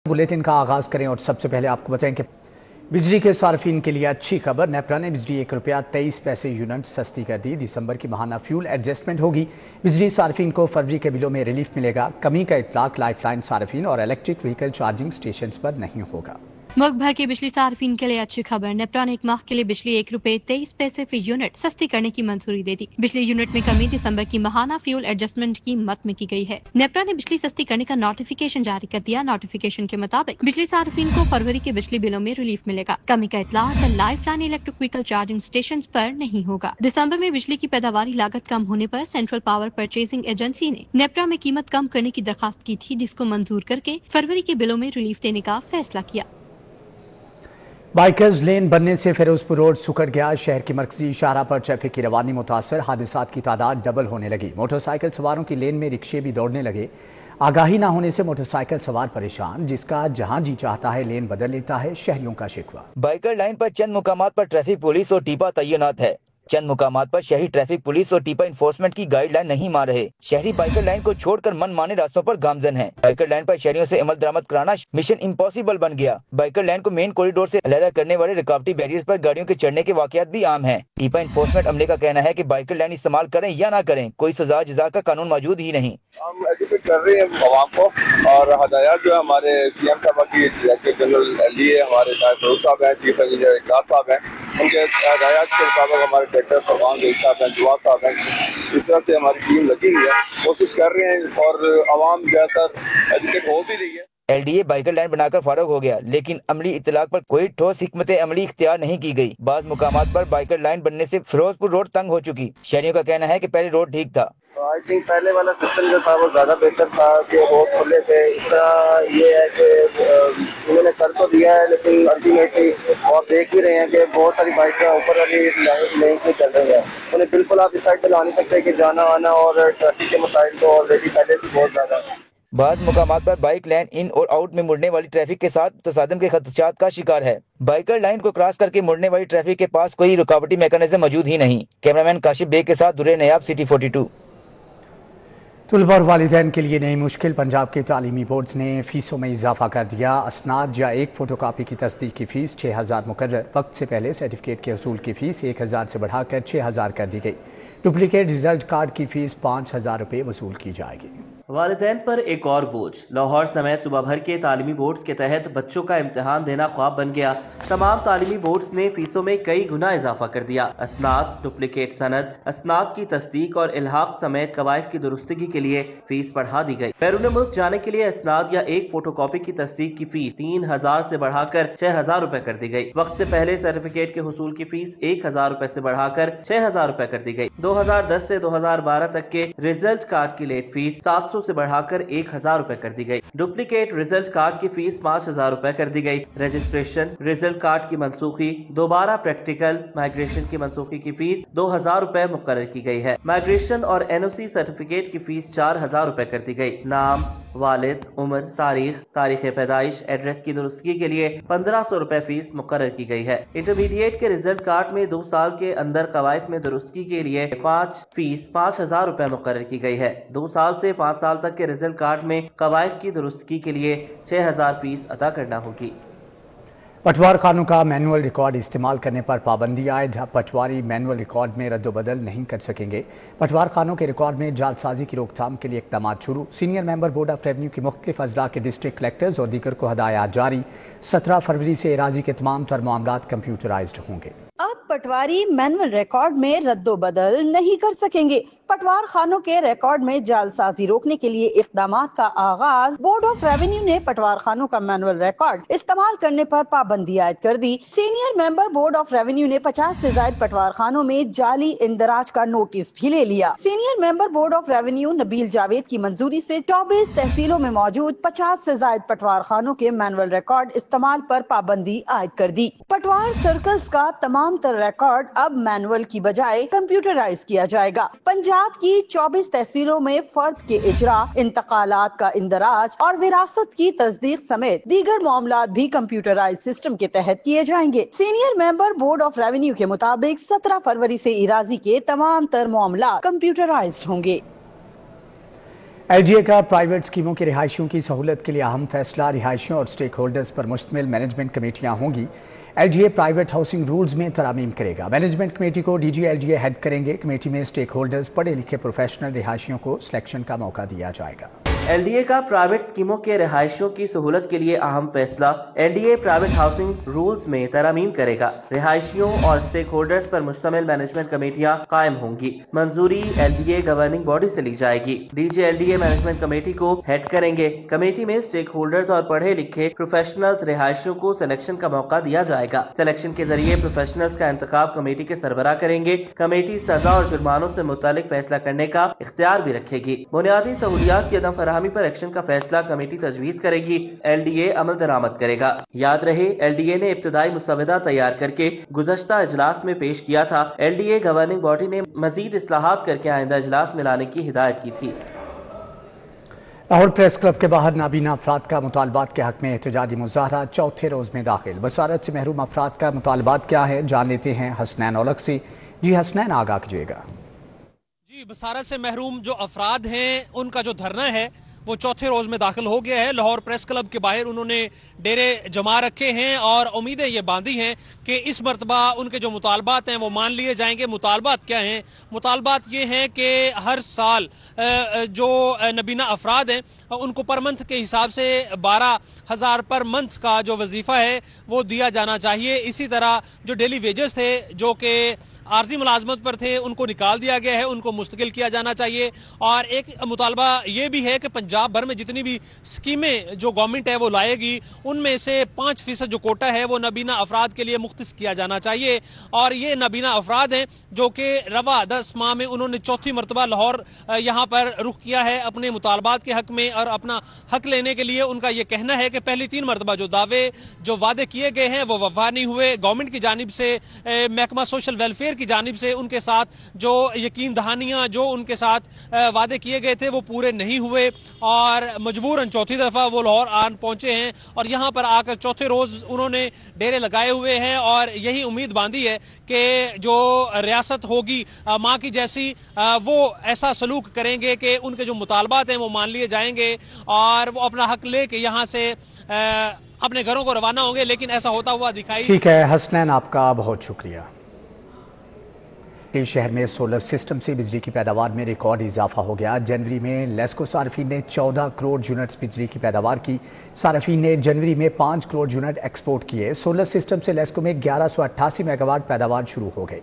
Bulletin का आगाज करें और सबसे पहले आपको बताएं कि बिजली के सार्फिन के लिए अच्छी खबर। नेपरा ने बिजली ₹1.23 यूनिट सस्ती कर दी। दिसंबर की माहाना फ्यूल एडजस्टमेंट होगी। बिजली सार्फिन को फरवरी के बिलों में रिलीफ मिलेगा। कमी का इतलाक लाइफलाइन सार्फिन और इलेक्ट्रिक व्हीकल चार्जिंग स्टेशन पर नहीं होगा। मुल्क भर के बिजली सार्फिन के लिए अच्छी खबर। नेपरा ने 1 माह के लिए बिजली ₹1.23 फी यूनिट सस्ती करने की मंजूरी दे दी। बिजली यूनिट में कमी दिसंबर की माहाना फ्यूल एडजस्टमेंट की मद में की गई है। नेपरा ने बिजली सस्ती करने का नोटिफिकेशन जारी कर दिया। नोटिफिकेशन के मुताबिक बिजली सार्फिन को फरवरी के बिजली बिलों में रिलीफ मिलेगा। कमी का इतलाक lifeline electric vehicle charging station पर नहीं होगा। दिसंबर में बिजली की पैदावारी लागत कम होने पर सेंट्रल पावर परचेजिंग एजेंसी ने नेपरा में कीमत कम करने की दरखास्त की थी, जिसको मंजूर करके फरवरी के बिलों में रिलीफ देने का फैसला किया। बाइकर्स लेन बनने से फिरोजपुर रोड सुकड़ गया। शहर की मरकजी शाहरा पर ट्रैफिक की रवानी मुतासर। हादसात की तादाद डबल होने लगी। मोटरसाइकिल सवारों की लेन में रिक्शे भी दौड़ने लगे। आगाही ना होने से मोटरसाइकिल सवार परेशान। जिसका जहां जी चाहता है लेन बदल लेता है, शहरियों का शिकवा। बाइकर लाइन पर चंद मुकामात पर ट्रैफिक पुलिस और टीपा तैनात है। चंद मुकामात पर शहरी ट्रैफिक पुलिस और टीपा इन्फोर्समेंट की गाइडलाइन नहीं मान रहे। शहरी बाइकर लाइन को छोड़कर मनमाने रास्तों पर गामजन है। बाइकर लाइन पर शहरियों से अमल दरामद कराना मिशन इम्पॉसिबल बन गया। बाइकर लाइन को मेन कॉरिडोर से अलग करने वाले रुकावटी बैरियर्स पर गाड़ियों के चढ़ने के वाकयात भी आम हैं। टीपा इन्फोर्समेंट अमले का कहना है कि बाइकर लाइन इस्तेमाल करें या ना करें, कोई सजा जजा का कानून मौजूद ही नहीं। हम एजुकेट कर रहे हैं आवाम को और हदायत जो है हमारे सीएम साहब की जनरल लिए हमारे फारूक साहब हैं, चीफ इंजीनियर इकरार साहब हैं, उनके हदायत के मुताबिक हमारे डायरेक्टर फरमान साहब हैं, जुआ साहब हैं, इस तरह से हमारी टीम लगी हुई है, कोशिश कर रहे हैं और आवाम ज्यादातर एजुकेट हो भी रही है। LDA बाइकर लाइन बनाकर फारूक हो गया, लेकिन अमली इतलाक पर कोई ठोस हिकमत अमली इख्तियार नहीं की गई। बाज़ मुकामात पर बाइकर लाइन बनने से फिरोजपुर रोड तंग हो चुकी। शहरियों का कहना है कि पहले रोड ठीक था। आई थिंक पहले वाला सिस्टम जो था वो ज्यादा बेहतर था कि रोड खुले थे। इसका ये है कि उन्होंने कर तो दिया है, लेकिन अल्टीमेटली और देख ही रहे हैं कि बहुत सारी बाइकें ऊपर वाली लेन पे चल रही हैं। उन्हें बिल्कुल आप इस साइड पे ला नहीं सकते कि जाना आना और ट्रैफिक के मसाइल तो ऑलरेडी पहले से बहुत ज्यादा है। बाद मुकामात पर बाइक लाइन इन और आउट में मुड़ने वाली ट्रैफिक के साथ तसादम के खदशात का शिकार है। बाइकर लाइन को क्रॉस करके मुड़ने वाली ट्रैफिक के पास कोई रुकावटी मैकेनिज्म मौजूद ही नहीं। कैमरामैन काशिफ बेग के साथ दुरे नयाब, सिटी 42। तुलबा और वालिदैन के लिए नई मुश्किल। पंजाब के तालीमी बोर्ड्स ने फीसों में इजाफा कर दिया। असनाद या एक फोटोकॉपी की तस्दीक की फीस 6000 मुकर्रर। वक्त से पहले सर्टिफिकेट के असूल की फीस 1000 से बढ़ाकर 6000 कर दी गई। डुप्लीकेट रिजल्ट कार्ड की फीस 5000 रुपये वसूल की जाएगी। वालिदैन पर एक और बोझ। लाहौर समेत सूबा भर के तालीमी बोर्ड्स के तहत बच्चों का इम्तिहान देना ख्वाब बन गया। तमाम तालीमी बोर्ड्स ने फीसों में कई गुना इजाफा कर दिया। असनाद, डुप्लीकेट सनद, असनाद की तस्दीक और इल्हाक समेत कवायद की दुरुस्तगी के लिए फीस बढ़ा दी गई। बैरून मुल्क जाने के लिए असनाद या एक फोटोकॉपी की तस्दीक की फीस 3000 से बढ़ाकर 6000 रुपए कर दी गई। वक्त से पहले सर्टिफिकेट के हुसूल की फीस 1000 रुपए से बढ़ाकर 6000 रुपए कर दी गई। 2010 से 2012 तक के रिजल्ट कार्ड की लेट फीस 700 से बढ़ाकर 1000 रुपए कर दी गई। डुप्लीकेट रिजल्ट कार्ड की फीस 5000 रुपए कर दी गई। रजिस्ट्रेशन, रिजल्ट कार्ड की मनसूखी, दोबारा प्रैक्टिकल, माइग्रेशन की मनसूखी की फीस 2000 रुपए मुकर्रर की गई है। माइग्रेशन और NOC सर्टिफिकेट की फीस 4000 रुपए कर दी गई। नाम, वालिद, उम्र, तारीख पैदाइश, एड्रेस की दुरुस्तगी के लिए 1500 रुपए फीस मुकर्रर की गई है। इंटरमीडिएट के रिजल्ट कार्ड में 2 साल के अंदर कवायद में दुरुस्तगी के लिए फीस 5000 रुपए मुकर्रर की गई है। 2 साल से 5 साल तक के रिजल्ट कार्ड में कवायद की दुरुस्तगी के लिए 6000 फीस अदा करना होगी। पटवार खानों का मैनुअल रिकॉर्ड इस्तेमाल करने पर पाबंदी आयद। पटवारी मैनुअल रिकॉर्ड में रद्दोबदल नहीं कर सकेंगे। पटवार खानों के रिकॉर्ड में जालसाजी की रोकथाम के लिए इकदाम शुरू। Senior member board of revenue की मुख्तलिफ अजला के डिस्ट्रिक्ट कलेक्टर्स और दीगर को हदायत जारी। 17 फरवरी से एराजी के तमाम तर मामलात कंप्यूटराइज्ड होंगे। अब पटवारी मैनुअल रिकॉर्ड में रद्दोबदल नहीं कर सकेंगे। पटवार खानों के रिकॉर्ड में जालसाजी रोकने के लिए इक़दामात का आगाज। बोर्ड ऑफ रेवेन्यू ने पटवार खानों का मैनुअल रिकॉर्ड इस्तेमाल करने पर पाबंदी आयद कर दी। Senior member board of revenue ने 50 से ज्यादा पटवार खानों में जाली इंदराज का नोटिस भी ले लिया। Senior member board of revenue Nabeel Javed की मंजूरी से 24 तहसीलों में मौजूद 50 से ज्यादा पटवार खानों के मैनुअल रिकॉर्ड इस्तेमाल पर पाबंदी आयद कर दी। पटवार सर्कल्स का तमाम तर रिकॉर्ड अब मैनुअल की बजाय कंप्यूटराइज किया जाएगा। पंजाब की 24 तहसीलों में फर्द के इजरा, इंतकालात का इंदराज और विरासत की तस्दीक समेत दीगर मामलात भी कंप्यूटराइज सिस्टम के तहत किए जाएंगे। Senior member board of revenue के मुताबिक 17 फरवरी से इराजी के तमाम तर मामलात कंप्यूटराइज्ड होंगे। LDA का प्राइवेट स्कीमों की रिहायशियों की सहूलत के लिए अहम फैसला। रिहायशियों और स्टेक होल्डर्स पर मुश्तमिल मैनेजमेंट कमेटियां होंगी। LDA प्राइवेट हाउसिंग रूल्स में तरामीम करेगा। मैनेजमेंट कमेटी को DG LDA हेड करेंगे। कमेटी में स्टेक होल्डर्स, पढ़े लिखे प्रोफेशनल रिहायशियों को सिलेक्शन का मौका दिया जाएगा। LDA का प्राइवेट स्कीमों के रिहायशियों की सहूलत के लिए अहम फैसला। LDA प्राइवेट हाउसिंग रूल्स में तरामीम करेगा। रिहायशियों और स्टेक होल्डर्स पर मुश्तमिल मैनेजमेंट कमेटियां कायम होंगी। मंजूरी LDA गवर्निंग बॉडी से ली जाएगी। DG LDA मैनेजमेंट कमेटी को हेड करेंगे। कमेटी में स्टेक होल्डर्स और पढ़े लिखे प्रोफेशनल्स रिहायशियों को सिलेक्शन का मौका दिया जाएगा। सिलेक्शन के जरिए प्रोफेशनल्स का इंतखाब कमेटी के सरबराह करेंगे। कमेटी सजा और जुर्मानों से मुतालिक फैसला करने का इख्तियार भी रखेगी। बुनियादी सहूलियात की अदम फराहमी पर एक्शन का फैसला कमेटी तजवीज करेगी। LDA अमल दरामद करेगा। याद रहे, LDA ने इब्तदाई मुसवदा तैयार करके गुज़श्ता इजलास में पेश किया था। LDA गवर्निंग बॉडी ने मजीद इस्लाहात करके आइंदा इजलास में लाने की हिदायत की थी। लाहौर प्रेस क्लब के बाहर नाबीना अफराद का मुतालबात के हक में एहतजाजी मुजाहरा चौथे रोज में दाखिल। बसारत से महरूम अफराद का मुतालबात क्या है, जान लेते हैं हसनैन औलख से। जी हसनैन, आगाह कीजिएगा। जी, बसारत से महरूम जो अफराद हैं उनका जो धरना है वो चौथे रोज में दाखिल हो गया है। लाहौर प्रेस क्लब के बाहर उन्होंने डेरे जमा रखे हैं और उम्मीदें ये बांधी हैं कि इस मरतबा उनके जो मुतालबात हैं वो मान लिए जाएंगे। मुतालबात क्या हैं? मुतालबात ये हैं कि हर साल जो नबीना अफराद हैं उनको पर मंथ के हिसाब से 12,000 पर मंथ का जो वजीफा है वो दिया जाना चाहिए। इसी तरह जो डेली वेजेस थे जो कि आर्जी मुलाजमत पर थे उनको निकाल दिया गया है, उनको मुस्तकिल किया जाना चाहिए। और एक मुतालबा ये भी है कि पंजाब भर में जितनी भी स्कीमें जो गवर्नमेंट है वो लाएगी उनमें से 5% जो कोटा है वो नबीना अफराद के लिए मुख्तस किया जाना चाहिए। और ये नबीना अफराद हैं जो कि रवा 10 माह में उन्होंने चौथी मरतबा लाहौर यहाँ पर रुख किया है अपने मुतालबात के हक में और अपना हक लेने के लिए। उनका ये कहना है कि पहली 3 मरतबा जो दावे जो वादे किए गए हैं वो वफा नहीं हुए। गवर्नमेंट की जानिब से, महकमा सोशल वेलफेयर की जानिब से उनके साथ जो यकीन दहानियां जो उनके साथ वादे किए गए थे वो पूरे नहीं हुए और मजबूरन चौथी दफा वो लाहौर आन पहुंचे हैं और यहां पर आकर चौथे रोज उन्होंने डेरे लगाए हुए हैं और यही उम्मीद बांधी है कि जो रियासत होगी माँ की जैसी वो ऐसा सलूक करेंगे कि उनके जो मुतालबात हैं वो मान लिए जाएंगे और वो अपना हक लेके यहाँ से अपने घरों को रवाना होंगे। लेकिन ऐसा होता हुआ दिखाई। ठीक है हसनैन, आपका बहुत शुक्रिया। शहर में सोलर सिस्टम से बिजली की पैदावार में रिकॉर्ड इजाफा हो गया। जनवरी में लेस्को सार्फिन ने 14 करोड़ यूनिट्स बिजली की पैदावार की। सार्फिन ने जनवरी में 5 करोड़ यूनिट एक्सपोर्ट किए। सोलर सिस्टम से लेस्को में 1188 मेगावाट पैदावार शुरू हो गई।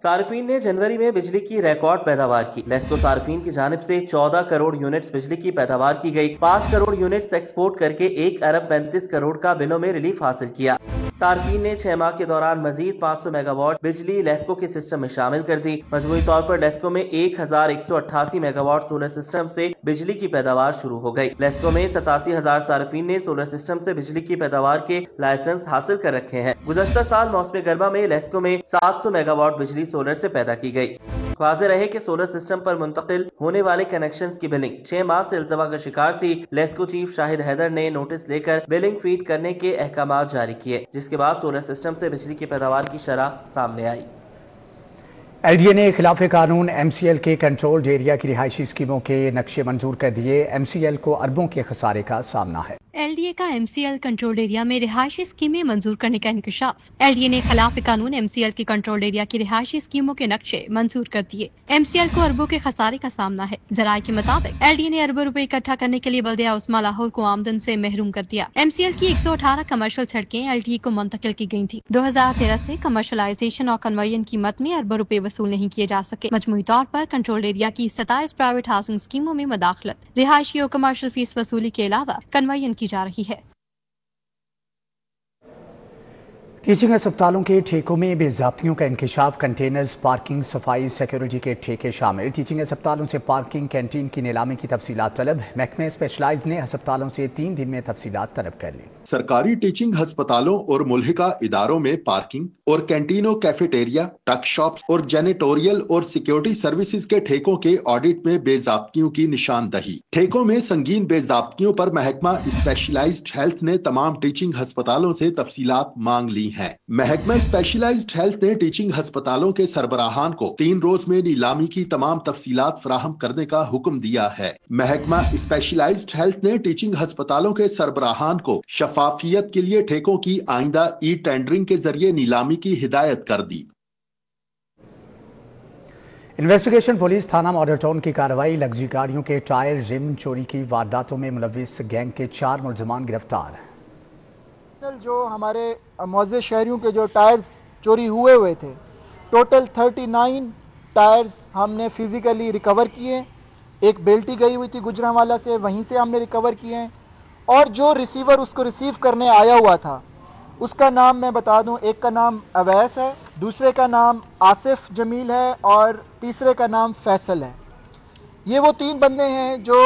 सार्फिन ने जनवरी में बिजली की रिकॉर्ड पैदावार की। लेस्को सार्फिन की जानिब से 14 करोड़ यूनिट्स बिजली की पैदावार की गई। 5 करोड़ यूनिट्स एक्सपोर्ट करके 1 अरब 35 करोड़ का बिलों में रिलीफ हासिल किया। सार्फिन ने 6 माह के दौरान मजीद 500 मेगावाट बिजली लेस्को के सिस्टम में शामिल कर दी। मजमूई तौर पर लेस्को में 1188 मेगावाट सोलर सिस्टम से बिजली की पैदावार शुरू हो गई। लेस्को में 87,000 सार्फिन ने सोलर सिस्टम से बिजली की पैदावार के लाइसेंस हासिल कर रखे हैं। गुज़श्ता साल मौसम गर्मा में लेस्को में 700 मेगावाट बिजली सोलर से पैदा की गई। वाज़ेह रहे कि सोलर सिस्टम पर मुंतकिल होने वाले कनेक्शंस की बिलिंग 6 माह से इल्तवा का शिकार थी। लेस्को चीफ शाहिद हैदर ने नोटिस लेकर बिलिंग फीड करने के अहकामात जारी किए, जिसके बाद सोलर सिस्टम से बिजली की पैदावार की शरह सामने आई। LDA ने खिलाफ कानून MCL के कंट्रोल्ड एरिया की रिहायशी स्कीमों के नक्शे मंजूर कर दिए। MCL को अरबों के खसारे का सामना है। LDA का MCL कंट्रोल्ड एरिया में रिहायशी स्कीमें मंजूर करने का इंकशाफ। LDA ने खिलाफ कानून MCL के कंट्रोल्ड एरिया की रिहायशी स्कीमों के नक्शे मंजूर कर दिए। MCL को अरबों के खसारे का सामना है। जराये के मुताबिक LDA ने अरबों रुपए इकट्ठा करने के लिए बल्दिया उस्मा लाहौर को आमदन से महरूम कर दिया। MCL की 118 कमर्शियल सड़कें LDA को मुंतकिल की गयी थी। 2013 से कमर्शलाइजेशन और कन्वर्जन कीमत में अरबों रुपए वसूल नहीं किए जा सके। मजमूई तौर पर कंट्रोल्ड एरिया की 27 प्राइवेट हाउसिंग स्कीमों में मदाखलत, रिहायशी और कमर्शियल फीस वसूली के अलावा कन्वर्जन की जा रही है। टीचिंग अस्पतालों के ठेकों में बेज़ाब्तियों का इंकशाफ, कंटेनर्स, पार्किंग, सफाई, सिक्योरिटी के ठेके शामिल। टीचिंग अस्पतालों से पार्किंग, कैंटीन की नीलामी की तफसीलात तलब। महकमे स्पेशलाइज ने अस्पतालों से 3 दिन में तफसीलात तलब कर ली। सरकारी टीचिंग अस्पतालों और मुल्हिका इदारों में पार्किंग और कैंटीनों, कैफेटेरिया, टक शॉप्स और जेनेटोरियल और सिक्योरिटी सर्विसेज के ठेकों के ऑडिट में बेज़ाब्तियों की निशानदही। ठेकों में संगीन बेज़ाब्तियों पर महकमा स्पेशलाइज्ड हेल्थ ने तमाम टीचिंग अस्पतालों से तफसीलात मांग ली रही हैं। महकमा स्पेशलाइज्ड हेल्थ ने टीचिंग अस्पतालों के सरबराहान को 3 रोज में नीलामी की तमाम तफसीलात फराहम करने का हुक्म दिया है। महकमा स्पेशलाइज्ड हेल्थ ने टीचिंग अस्पतालों के सरबराहान को शफाफियत के लिए ठेकों की आइंदा ई टेंडरिंग के जरिए नीलामी की हिदायत कर दी। इन्वेस्टिगेशन पुलिस थाना मॉडल टाउन की कार्रवाई, लग्जरी गाड़ियों के टायर रिम चोरी की वारदातों में मुलविस गैंग के 4 मुलजमान गिरफ्तार। जो हमारे मौजूद शहरियों के जो टायर्स चोरी हुए थे, टोटल 39 टायर्स हमने फिजिकली रिकवर किए। एक बेल्टी गई हुई थी गुजरांवाला से, वहीं से हमने रिकवर किए हैं। और जो रिसीवर उसको रिसीव करने आया हुआ था, उसका नाम मैं बता दूं, एक का नाम अवैस है, दूसरे का नाम आसिफ जमील है और तीसरे का नाम फैसल है। ये वो 3 बंदे हैं जो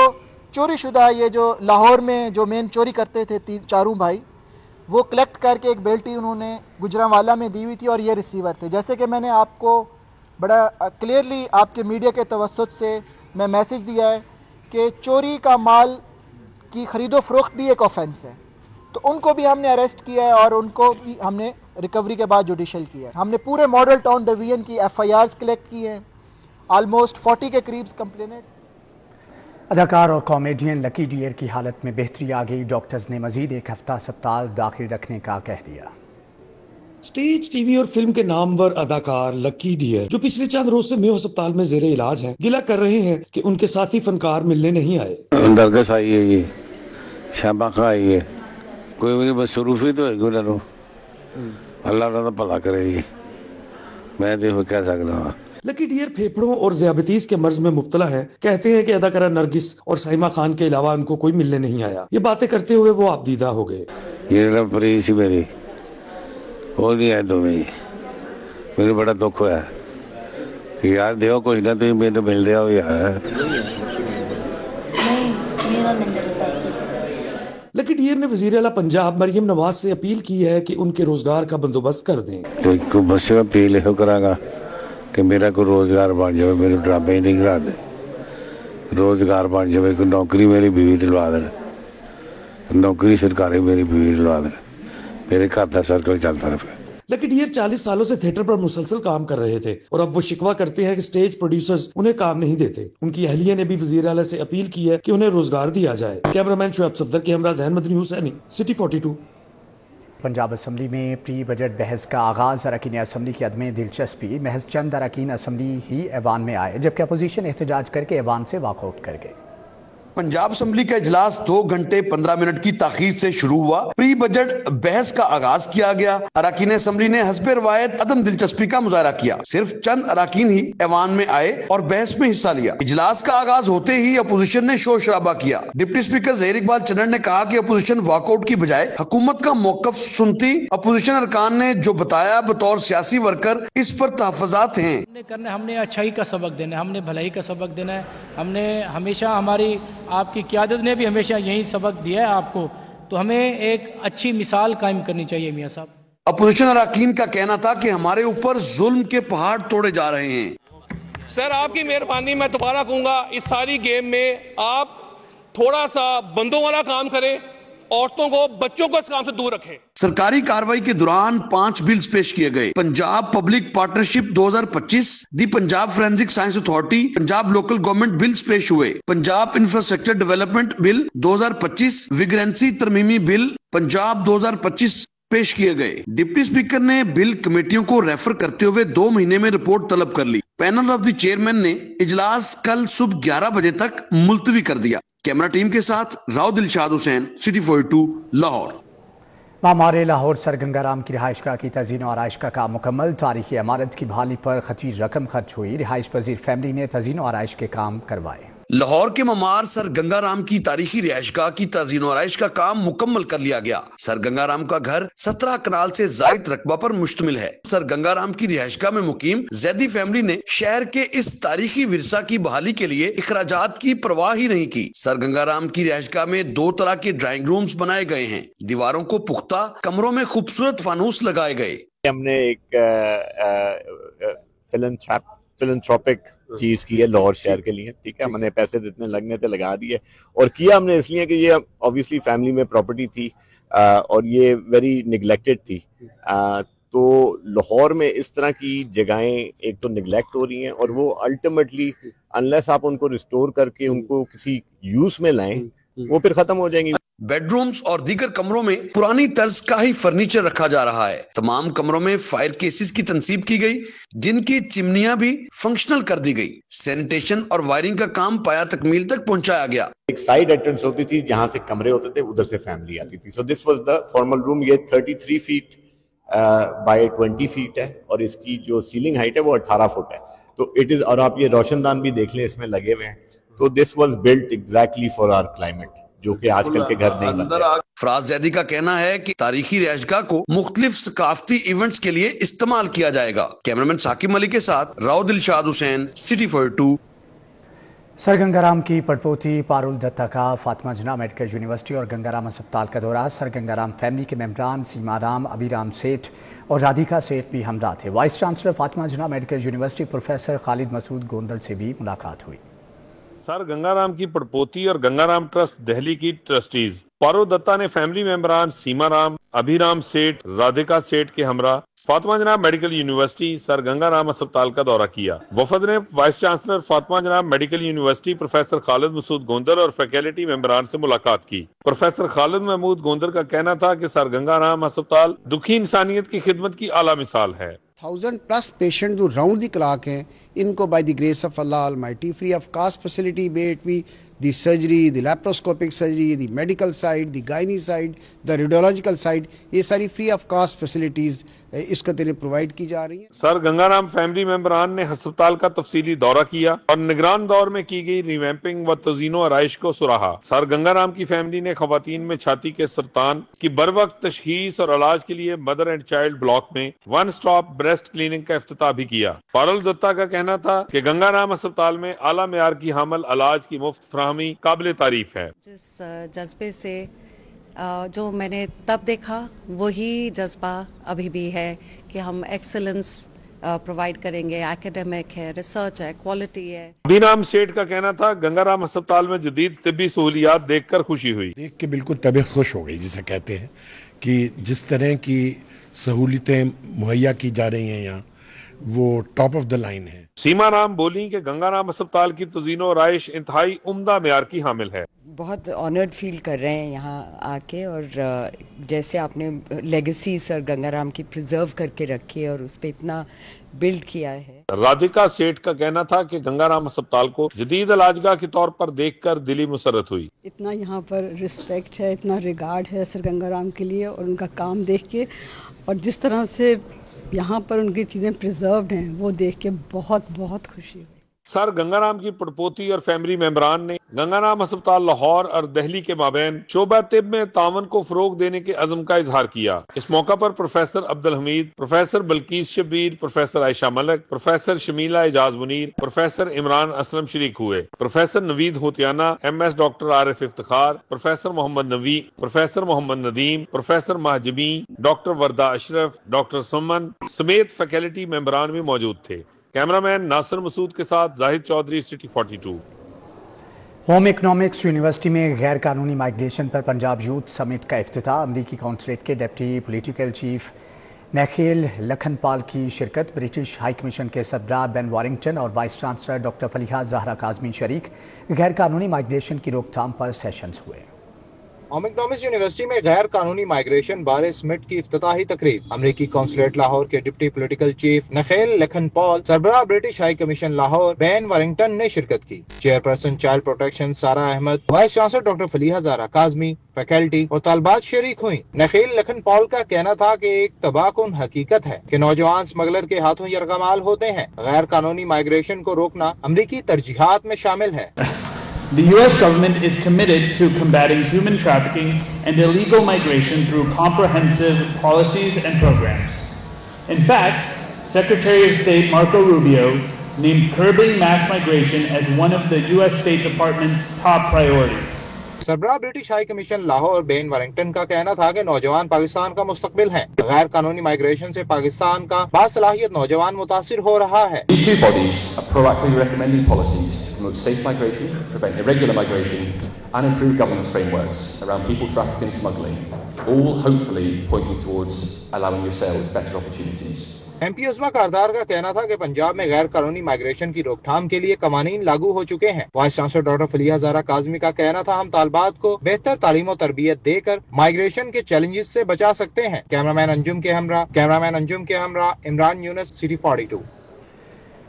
चोरी शुदा, ये जो लाहौर में जो मेन चोरी करते थे चारों भाई, वो कलेक्ट करके एक बेल्टी उन्होंने गुजरांवाला में दी हुई थी और ये रिसीवर थे। जैसे कि मैंने आपको बड़ा क्लियरली आपके मीडिया के तवस्सुत से मैं मैसेज दिया है कि चोरी का माल की खरीदो फरोख्त भी एक ऑफेंस है, तो उनको भी हमने अरेस्ट किया है और उनको भी हमने रिकवरी के बाद जुडिशल किया है। हमने पूरे मॉडल टाउन डिवीजन की FIRs कलेक्ट की हैं, ऑलमोस्ट 40 के करीब कंप्लेनेंट। अदाकार और कॉमेडियन लकी डियर की हालत में बेहतरी आ गई। डॉक्टर्स ने मजीद 1 हफ्ता अस्पताल दाखिल रखने का कह दिया। स्टेज, टीवी और फिल्म के नामवर अदाकार लकी डियर, जो पिछले चंद रोज से मेयो अस्पताल में जेरे इलाज हैं, गिला कर रहे हैं कि उनके साथी फनकार मिलने नहीं आए। नरगस आई है, ये शामा खा आई है, कोई मेरी मसरूफी तो है उन्होंने, अल्लाह उन्होंने भला करे, मैं देखो कह सकता हूँ। लकी डियर फेफड़ों और ज़ियाबतीस के मर्ज में मुब्तला है। कहते हैं कि अदाकारा नरगिस और साइमा खान के अलावा उनको कोई मिलने नहीं आया। ये बातें करते हुए वो आपदीदा हो गए। ये प्रीस ही मेरी वो नहीं आए, तुम्हें मेरे बड़ा दुख होया कि यार देव कोई ना तुम मेरे मिल दिया हो यार। लकी डियर ने वजीर आला पंजाब मरियम नवाज से अपील की है कि उनके रोजगार का बंदोबस्त कर दें। तो बस अपील हो करांगा कि मेरा कोई रोजगार बन जाए, मेरे ड्रामे नहीं करा दे, रोजगार बन जाए, कोई नौकरी मेरी बीवी दिलवा दे, नौकरी सरकारी मेरी बीवी दिलवा दे, मेरे घर का सर्कल चलता रहे। लकी डियर 40 सालों से थिएटर पर मुसलसल काम कर रहे थे और अब वो शिकवा करते हैं कि स्टेज प्रोड्यूसर्स उन्हें काम नहीं देते। उनकी अहलिया ने भी वजीर आला से अपील की है कि उन्हें रोजगार दिया जाए। कैमरामैन शुएब सफदर के हमरा जहन मदनी हुसैनी, सिटी 42। पंजाब असम्बली में प्री बजट बहस का आगाज। अरकान असम्बली की अदम दिलचस्पी, महज चंद अरकान असम्बली ही ऐवान में आए, जबकि अपोजिशन एहतजाज करके ऐवान से वॉकआउट कर गए। पंजाब असम्बली का इजलास 2 घंटे 15 मिनट की ताखीर से शुरू हुआ। प्री बजट बहस का आगाज किया गया। अरकान असम्बली ने हस्बे रवायत अदम दिलचस्पी का मुजाहरा किया। सिर्फ चंद अरकान ही ऐवान में आए और बहस में हिस्सा लिया। इजलास का आगाज होते ही अपोजिशन ने शोर शराबा किया। डिप्टी स्पीकर ज़हीर इकबाल चन्नड़ ने कहा कि अपोजिशन वॉकआउट की बजाय हुकूमत का मौकफ सुनती। अपोजिशन अरकान ने जो बताया बतौर सियासी वर्कर इस पर तहफ़्फ़ुज़ात हैं। हमने अच्छाई का सबक देना है, हमने भलाई का सबक देना है। हमने हमेशा, हमारी आपकी क़यादत ने भी हमेशा यही सबक दिया है आपको, तो हमें एक अच्छी मिसाल कायम करनी चाहिए मियां साहब। अपोजिशन अरकान का कहना था कि हमारे ऊपर जुल्म के पहाड़ तोड़े जा रहे हैं। सर आपकी मेहरबानी, मैं दोबारा कहूंगा, इस सारी गेम में आप थोड़ा सा बंदों वाला काम करें, औरतों को, बच्चों को इस काम से दूर रखें। सरकारी कार्रवाई के दौरान 5 बिल्स पेश किए गए। Punjab public partnership 2025, the Punjab forensic science authority, Punjab local government bills पेश हुए। Punjab infrastructure development bill 2025, vagrancy तरमीमी बिल पंजाब 2025 पेश किए गए। डिप्टी स्पीकर ने बिल कमेटियों को रेफर करते हुए 2 महीने में रिपोर्ट तलब कर ली। पैनल ऑफ द चेयरमैन ने इजलास कल सुबह 11 बजे तक मुलतवी कर दिया। कैमरा टीम के साथ राव दिलशाद हुसैन, सिटी 42, लाहौर। मामार लाहौर सर गंगाराम की रिहाइशगाह की तज़ीन और आराइश का काम मुकम्मल। तारीखी इमारत की बहाली पर खतीर रकम खर्च हुई। रिहाइश पजीर फैमिली ने तज़ीन और आराइश के काम करवाए। लाहौर के ममार सर गंगाराम की तारीखी रिहाइशगाह की तज़ीन और आराइश का काम मुकम्मल कर लिया गया। सर गंगाराम का घर 17 कनाल से जायद रकबा पर मुश्तमिल है। सर गंगाराम की रिहाइशगाह में मुकीम जैदी फैमिली ने शहर के इस तारीखी विरसा की बहाली के लिए इखराजात की परवाह ही नहीं की। सर गंगाराम की रिहाइशगाह में 2 तरह के ड्राइंग रूम्स बनाए गए हैं। दीवारों को पुख्ता, कमरों में खूबसूरत फानूस लगाए गए। हमने एक फिलंथ्रोपिक चीज की है लाहौर शहर के लिए, ठीक है। हमने पैसे जितने लगने थे लगा दिए, और किया हमने इसलिए कि ये ऑब्वियसली फैमिली में प्रॉपर्टी थी, اور یہ ویری نگلیکٹڈ تھی. تو لاہور میں اس طرح کی جگہیں ایک تو نگلیکٹ ہو رہی ہیں اور وہ الٹیمیٹلی انلیس آپ ان کو ریسٹور کر کے ان کو کسی یوز میں لائیں وہ پھر ختم ہو جائیں گی. بیڈ رومز اور دیگر کمروں میں پرانی طرز کا ہی فرنیچر رکھا جا رہا ہے. تمام کمروں میں فائر کیسز کی تنصیب کی گئی جن کی چمنیاں بھی فنکشنل کر دی گئی. سینیٹیشن اور وائرنگ کا کام پایا تکمیل تک پہنچایا گیا. ایک سائیڈ انٹرنس ہوتی تھی جہاں سے کمرے ہوتے تھے, ادھر سے فیملی آتی تھی. سو دس واز دا فارمل روم. یہ 33 فیٹ بائی 20 فیٹ ہے اور اس کی جو سیلنگ ہائٹ ہے وہ 18 فٹ ہے. تو اٹ از, اور آپ یہ روشن دان بھی دیکھ لیں اس میں لگے ہوئے ہیں. تو this was built exactly for our climate, جو کہ آج کل کے گھر نہیں بنتے. فراز زیدی کا کہنا ہے کہ تاریخی رہائشگاہ کو مختلف ثقافتی ایونٹس کے لیے استعمال کیا جائے گا. کیمرامین ثاقب علی کے ساتھ راؤ دلشاد حسین, سٹی 42. سر گنگا رام کی پڑپوتی پارول دتہ کا فاطمہ جناح میڈیکل یونیورسٹی اور گنگا رام اسپتال کا دورہ. سر گنگا رام فیملی کے ممبران سیما رام, ابھی رام سیٹھ اور رادھیکا سیٹھ بھی ہمراہ تھے. وائس چانسلر فاطمہ جناح میڈیکل یونیورسٹی پروفیسر خالد مسعود گوندل سے بھی ملاقات ہوئی. سر گنگا رام کی پڑپوتی اور گنگا رام ٹرسٹ دہلی کی ٹرسٹیز پارول دتہ نے فیملی ممبران سیما رام, ابھی رام سیٹھ, رادھیکا سیٹھ کے ہمراہ فاطمہ جناح میڈیکل یونیورسٹی سر گنگا رام اسپتال کا دورہ کیا. وفد نے وائس چانسلر فاطمہ جناح میڈیکل یونیورسٹی پروفیسر خالد مسعود گوندل اور فیکلٹی ممبران سے ملاقات کی. پروفیسر خالد محمود گوندل کا کہنا تھا کہ سر گنگا رام اسپتال دکھی انسانیت کی خدمت کی اعلیٰ مثال ہے. 1000+ پیشنٹ جو راؤنڈ دی کلاک ہیں, ان کو by the grace of Allah almighty free of cost facility بیٹ بھی the surgery, the laparoscopic surgery, the medical side, the gynae side, the radiological side, یہ ساری فری آف کاسٹ فیسلٹیز اس کا تیرے پرووائڈ کی جا رہی ہیں. سر گنگا رام فیملی ممبران نے ہسپتال کا تفصیلی دورہ کیا اور نگران دور میں کی گئی ریویمپنگ و تزئین و آرائش کو سراہا. سر گنگا رام کی فیملی نے خواتین میں چھاتی کے سرطان کی بروقت تشخیص اور علاج کے لیے مدر اینڈ چائلڈ بلاک میں 1 اسٹاپ بریسٹ کلینک کا افتتاح بھی کیا. پارول دتہ کا کہنا تھا کہ گنگا رام اسپتال میں اعلیٰ معیار کی حامل علاج کی مفت فراہمی قابل تعریف ہے. جس جذبے سے جو میں نے تب دیکھا وہی جذبہ ابھی بھی ہے کہ ہم ایکسلنس پرووائڈ کریں گے. ایکیڈیمک ہے, ریسرچ ہے, کوالٹی ہے. ابھی رام سیٹھ کا کہنا تھا گنگا رام اسپتال میں جدید طبی سہولیات دیکھ کر خوشی ہوئی. دیکھ کے بالکل طبیعت خوش ہو گئی, جسے کہتے ہیں کہ جس طرح کی سہولتیں مہیا کی جا رہی ہیں یہاں وہ ٹاپ آف دا لائن ہے. سیما رام بولی کہ گنگا رام اسپتال کی تزئین و آرائش انتہائی عمدہ معیار کی حامل ہے. بہت آنرڈ فیل کر رہے ہیں یہاں آ کے, اور جیسے آپ نے لیگیسی سر گنگا رام کی پریزرو کر کے رکھی ہے اور اس پہ اتنا بلڈ کیا ہے. رادھیکا سیٹھ کا کہنا تھا کہ گنگا رام اسپتال کو جدید علاجگاہ کے طور پر دیکھ کر دلی مسرت ہوئی. اتنا یہاں پر رسپیکٹ ہے, اتنا ریگارڈ ہے سر گنگا رام کے لیے اور ان کا کام دیکھ کے, اور جس طرح سے یہاں پر ان کی چیزیں پریزروڈ ہیں وہ دیکھ کے بہت بہت خوشی ہوئی. سر گنگا رام کی پڑپوتی اور فیملی ممبران نے گنگا رام اسپتال لاہور اور دہلی کے مابین شعبہ طب میں تعاون کو فروغ دینے کے عزم کا اظہار کیا. اس موقع پر professor Abdul Hamid, professor Bilqees Shabbir, professor Ayesha Malik, professor Shumaila Ijaz Munir, professor Imran Aslam شریک ہوئے. Professor Naveed Hotiana, MS doctor Arif Iftikhar, professor Muhammad Navi, professor Muhammad Nadeem, professor Mahjabeen, doctor Warda Ashraf, doctor Saman سمیت فیکلٹی ممبران بھی موجود تھے. کیمرامین ناصر مسعود کے ساتھ Zahid Chaudhry, city 42. Home economics university میں غیر قانونی مائیگریشن پر پنجاب یوتھ سمٹ کا افتتاح. امریکی کونسلیٹ کے ڈپٹی پولیٹیکل چیف نیکھیل لکھن پال کی شرکت. برٹش ہائی کمیشن کے سربراہ بین وارنگٹن اور vice chancellor doctor Faliha Zahra Kazmi شریک. غیر قانونی مائیگریشن کی روک تھام پر سیشنز ہوئے. ہوم اکنامکس یونیورسٹی میں غیر قانونی مائیگریشن بارے سمٹ کی افتتاحی تقریب. امریکی کونسلیٹ لاہور کے deputy political chief نیکھیل Lakhanpal, سربراہ British high commission Lahore Ben Warrington نے شرکت کی. Chairperson child protection Sara Ahmad, vice chancellor doctor Faliha Zahra Kazmi, faculty اور طالبات شریک ہوئیں. نیکھیل لکھن پال کا کہنا تھا کہ ایک تباہ کن حقیقت ہے کہ نوجوان اسمگلر کے ہاتھوں یرغمال ہوتے ہیں. غیر قانونی مائیگریشن کو روکنا امریکی ترجیحات میں شامل ہے. The U.S. government is committed to combating human trafficking and illegal migration through comprehensive policies and programs. In fact, Secretary of State Marco Rubio named curbing mass migration as one of the U.S. State Department's top priorities. سربراہ British high commission Lahore Ben وارنگٹن کا کہنا تھا کہ نوجوان پاکستان کا مستقبل ہیں. غیر قانونی مائیگریشن سے پاکستان کا باصلاحیت نوجوان متاثر ہو رہا ہے. These two bodies are proactively recommending policies to promote safe migration, prevent irregular migration and improve governance frameworks around people trafficking and smuggling. all hopefully pointing towards allowing yourselves better opportunities. MP उस्मा कारदार का कहना था कि पंजाब में गैर कानूनी migration की रोकथाम के लिए कवानीन लागू हो चुके हैं। वाइस चांसलर डॉक्टर फलिया ज़हरा काज़मी का कहना था हम तालिबात को बेहतर तालीम और तरबियत देकर माइग्रेशन के चैलेंजेस से बचा सकते हैं। कैमरामैन अंजुम के हमरा इमरान यूनुस, सिटी 42।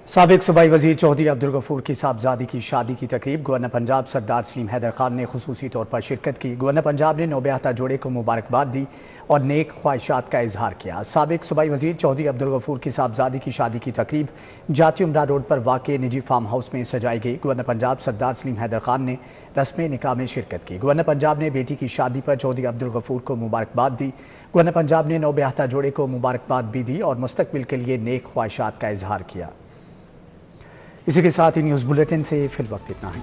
साबिक सूबाई वजीर चौधरी अब्दुल गफूर की साहबजादी की शादी की तकरीब गवर्नर पंजाब सरदार सलीम हैदर खान ने खुसूसी तौर पर शिरकत की। गवर्नर पंजाब ने नौब्याहता जोड़े को मुबारकबाद दी और नेक ख्वाहिशात का इजहार किया। साबिक सूबाई वजीर चौधरी अब्दुल गफूर की साहबजादी की शादी की तकरीब जाती उमरा रोड पर वाक़े निजी फार्म हाउस में सजाई गई। गवर्नर पंजाब सरदार सलीम हैदर खान ने रस्म निकाह में शिरकत की। गवर्नर पंजाब ने बेटी की शादी पर चौधरी अब्दुल गफूर को मुबारकबाद दी। गवर्नर पंजाब ने नौब्याहता जोड़े को मुबारकबाद भी दी और मुस्तकबिल के लिए नेक ख्वाहिशात का इजहार किया। इसी के साथ ही न्यूज़ बुलेटिन से फिल वक्त इतना है।